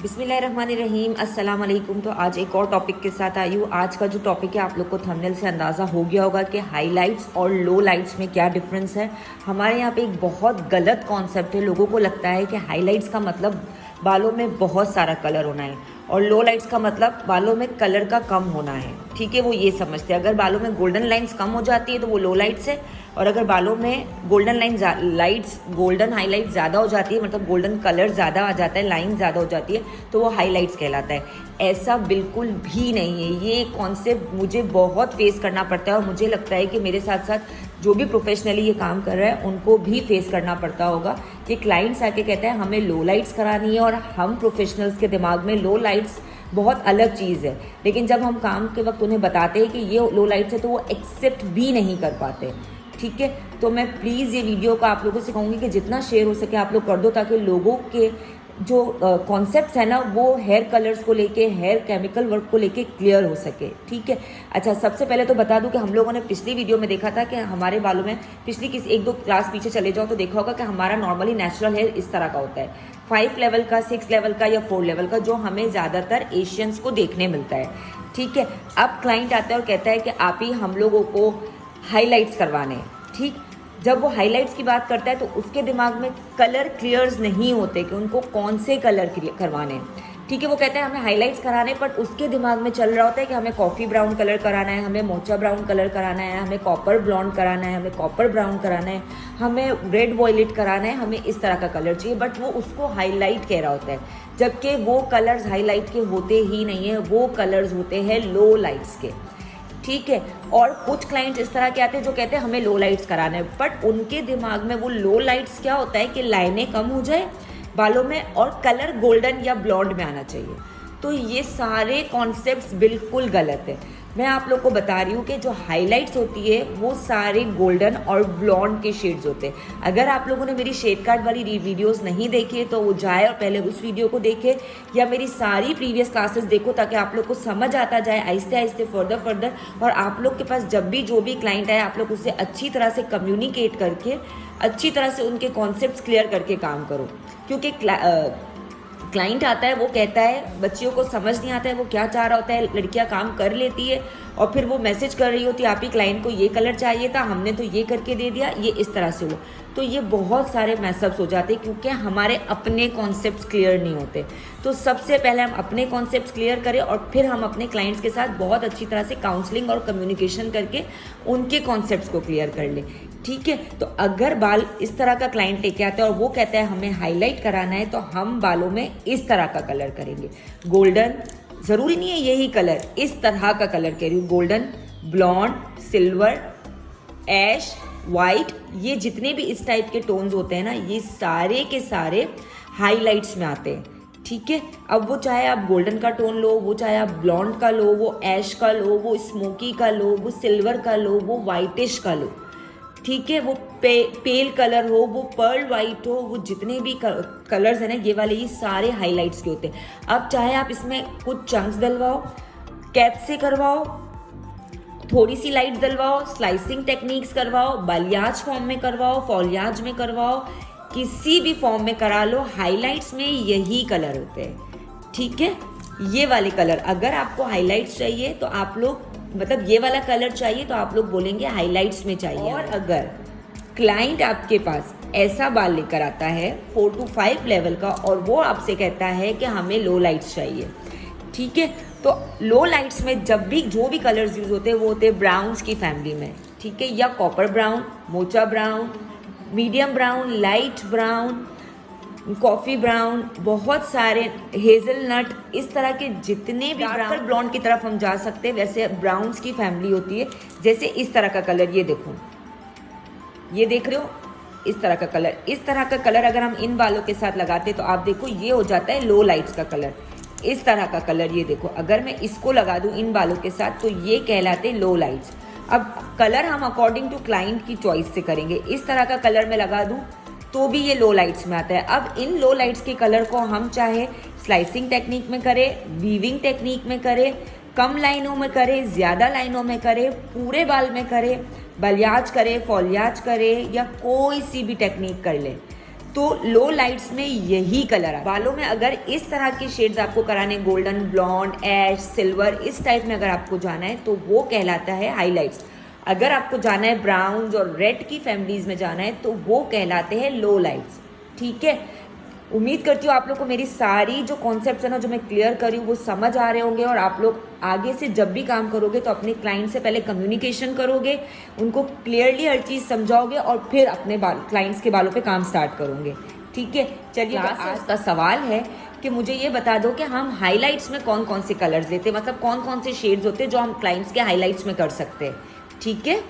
बिस्मिल्लाहिर्रहमानिर्रहीम अस्सलाम वालेकुम। तो आज एक और टॉपिक के साथ आई हूँ। आज का जो टॉपिक है आप लोग को थंबनेल से अंदाज़ा हो गया होगा कि हाईलाइट्स और लो लाइट्स में क्या डिफरेंस है। हमारे यहाँ पे एक बहुत गलत कॉन्सेप्ट है। लोगों को लगता है कि हाईलाइट्स का मतलब बालों में बहुत सारा कलर होना है और लो लाइट्स का मतलब बालों में कलर का कम होना है। ठीक है, वो ये समझते हैं अगर बालों में गोल्डन लाइन्स कम हो जाती है तो वो लो लाइट्स है, और अगर बालों में गोल्डन लाइट्स गोल्डन हाईलाइट ज़्यादा हो जाती है, मतलब गोल्डन कलर ज़्यादा आ जाता है, लाइन ज़्यादा हो जाती है, तो वो हाईलाइट्स कहलाता है। ऐसा बिल्कुल भी नहीं है। ये कॉन्सेप्ट मुझे बहुत फेस करना पड़ता है और मुझे लगता है कि मेरे साथ साथ जो भी प्रोफेशनली ये काम कर रहे हैं उनको भी फेस करना पड़ता होगा कि क्लाइंट्स आके कहते हैं हमें लो लाइट्स करानी है, और हम प्रोफेशनल्स के दिमाग में लो लाइट्स बहुत अलग चीज़ है, लेकिन जब हम काम के वक्त उन्हें बताते हैं कि ये लो लाइट्स है तो वो एक्सेप्ट भी नहीं कर पाते। ठीक है, तो मैं प्लीज़ ये वीडियो को आप लोगों से कहूँगी कि जितना शेयर हो सके आप लोग कर दो, ताकि लोगों के जो कॉन्सेप्ट्स है ना वो हेयर कलर्स को लेके, हेयर केमिकल वर्क को लेके क्लियर हो सके। ठीक है, अच्छा सबसे पहले तो बता दूं कि हम लोगों ने पिछली वीडियो में देखा था कि हमारे बालों में पिछली किसी एक दो क्लास पीछे चले जाओ तो देखा होगा कि हमारा नॉर्मली नेचुरल हेयर इस तरह का होता है, 5 लेवल का, 6 लेवल का या 4 लेवल का, जो हमें ज़्यादातर एशियंस को देखने मिलता है। ठीक है, अब क्लाइंट आता है और कहता है कि आप ही हम लोगों को हाईलाइट्स करवाने हैं। ठीक, जब वो हाइलाइट्स की बात करता है तो उसके दिमाग में कलर क्लियर्स नहीं होते कि उनको कौन से कलर करवाने हैं। ठीक है, वो कहता है हमें हाइलाइट्स कराने, बट उसके दिमाग में चल रहा होता है कि हमें कॉफ़ी ब्राउन कलर कराना है, हमें मोचा ब्राउन कलर कराना है, हमें कॉपर ब्लॉन्ड कराना है, हमें कॉपर ब्राउन कराना है, हमें रेड वॉयलेट कराना है, हमें इस तरह का कलर चाहिए, बट वो उसको हाईलाइट कह रहा होता है, जबकि वो कलर्स हाईलाइट के होते ही नहीं है, वो कलर्स होते हैं लो लाइट्स के। ठीक है, और कुछ क्लाइंट्स इस तरह के आते हैं जो कहते हैं हमें लो लाइट्स कराना है, बट उनके दिमाग में वो लो लाइट्स क्या होता है कि लाइनें कम हो जाए बालों में और कलर गोल्डन या ब्लॉन्ड में आना चाहिए। तो ये सारे कॉन्सेप्ट्स बिल्कुल गलत है। मैं आप लोग को बता रही हूँ कि जो हाइलाइट्स होती है वो सारे गोल्डन और ब्लॉन्ड के शेड्स होते हैं। अगर आप लोगों ने मेरी शेड कार्ड वाली वीडियोस नहीं देखी है तो वो जाए और पहले उस वीडियो को देखे, या मेरी सारी प्रीवियस क्लासेस देखो, ताकि आप लोग को समझ आता जाए आहिस्ते आहिस्ते फर्दर, और आप लोग के पास जब भी जो भी क्लाइंट आए आप लोग उससे अच्छी तरह से कम्युनिकेट करके, अच्छी तरह से उनके कॉन्सेप्ट्स क्लियर करके काम करो। क्योंकि क्लाइंट आता है वो कहता है, बच्चियों को समझ नहीं आता है वो क्या चाह रहा होता है, लड़कियां काम कर लेती है और फिर वो मैसेज कर रही होती है आप ही क्लाइंट को ये कलर चाहिए था, हमने तो ये करके दे दिया, ये इस तरह से हुआ। तो ये बहुत सारे मैसअप्स हो जाते हैं क्योंकि हमारे अपने कॉन्सेप्ट्स क्लियर नहीं होते। तो सबसे पहले हम अपने कॉन्सेप्ट्स क्लियर करें और फिर हम अपने क्लाइंट्स के साथ बहुत अच्छी तरह से काउंसलिंग और कम्युनिकेशन करके उनके कॉन्सेप्ट्स को क्लियर कर लें। ठीक है, तो अगर बाल इस तरह का क्लाइंट लेके आता है और वो कहता है हमें हाईलाइट कराना है, तो हम बालों में इस तरह का कलर करेंगे। गोल्डन ज़रूरी नहीं है यही कलर, इस तरह का कलर कह रही हूँ, गोल्डन, ब्लॉन्ड, सिल्वर, ऐश, वाइट, ये जितने भी इस टाइप के टोन्स होते हैं ना, ये सारे के सारे हाईलाइट्स में आते हैं। ठीक है, अब वो चाहे आप गोल्डन का टोन लो, वो चाहे आप ब्लॉन्ड का लो, वो ऐश का लो, वो स्मोकी का लो, वो सिल्वर का लो, वो वाइटिश का लो। ठीक है, वो पेल कलर हो, वो पर्ल वाइट हो, वो जितने भी कलर्स हैं ना ये वाले, ये सारे हाइलाइट्स के होते हैं। अब चाहे आप इसमें कुछ चंक्स डलवाओ, कैप से करवाओ, थोड़ी सी लाइट डलवाओ, स्लाइसिंग टेक्निक्स करवाओ, बालियाज फॉर्म में करवाओ, फॉलियाज में करवाओ, किसी भी फॉर्म में करा लो, हाइलाइट्स में यही कलर होते हैं। ठीक है, ये वाले कलर, अगर आपको हाइलाइट्स चाहिए तो आप लोग, मतलब ये वाला कलर चाहिए तो आप लोग बोलेंगे हाइलाइट्स में चाहिए। और अगर क्लाइंट आपके पास ऐसा बाल लेकर आता है 4 to 5 लेवल का और वो आपसे कहता है कि हमें लो लाइट्स चाहिए, ठीक है, तो लो लाइट्स में जब भी जो भी कलर्स यूज होते हैं वो होते हैं ब्राउन्स की फैमिली में। ठीक है, या copper brown, mocha brown, medium brown, light brown, coffee brown, बहुत सारे हेज़लनट, इस तरह के जितने भी डार्कर ब्लॉन्ड की तरफ हम जा सकते हैं, वैसे ब्राउन्स की फैमिली होती है। जैसे इस तरह का कलर, ये देखो, ये देख रहे हो, इस तरह का कलर, इस तरह का कलर अगर हम इन बालों के साथ लगाते तो आप देखो ये हो जाता है लो लाइट्स का कलर। इस तरह का कलर, ये देखो, अगर मैं इसको लगा दूं इन बालों के साथ तो ये कहलाते हैं लो लाइट्स। अब कलर हम अकॉर्डिंग टू क्लाइंट की चॉइस से करेंगे। इस तरह का कलर मैं लगा दूं तो भी ये लो लाइट्स में आता है। अब इन लो लाइट्स के कलर को हम चाहे स्लाइसिंग टेक्निक में करें, वीविंग टेक्निक में करें, कम लाइनों में करें, ज़्यादा लाइनों में करें, पूरे बाल में करें, बालियाज करें, फॉलियाज करें, या कोई सी भी टेक्निक कर लें, तो लो लाइट्स में यही कलर है। बालों में अगर इस तरह के शेड्स आपको कराने, गोल्डन, ब्लॉन्ड, ऐश, सिल्वर, इस टाइप में अगर आपको जाना है तो वो कहलाता है हाईलाइट्स। अगर आपको जाना है ब्राउन्स और रेड की फैमिलीज में जाना है तो वो कहलाते हैं लो लाइट्स। ठीक है, उम्मीद करती हूँ आप लोग को मेरी सारी जो कॉन्सेप्ट्स है ना, जो मैं क्लियर कर रही हूँ, वो समझ आ रहे होंगे। और आप लोग आगे से जब भी काम करोगे तो अपने क्लाइंट से पहले कम्युनिकेशन करोगे, उनको क्लियरली हर चीज़ समझाओगे और फिर अपने क्लाइंट्स के बालों पे काम स्टार्ट करोगे। ठीक है, चलिए आज का सवाल है कि मुझे ये बता दो कि हम हाईलाइट्स में कौन कौन से कलर्स लेते हैं, मतलब कौन कौन से शेड्स होते हैं जो हम क्लाइंट्स के हाईलाइट्स में कर सकते हैं। ठीक है।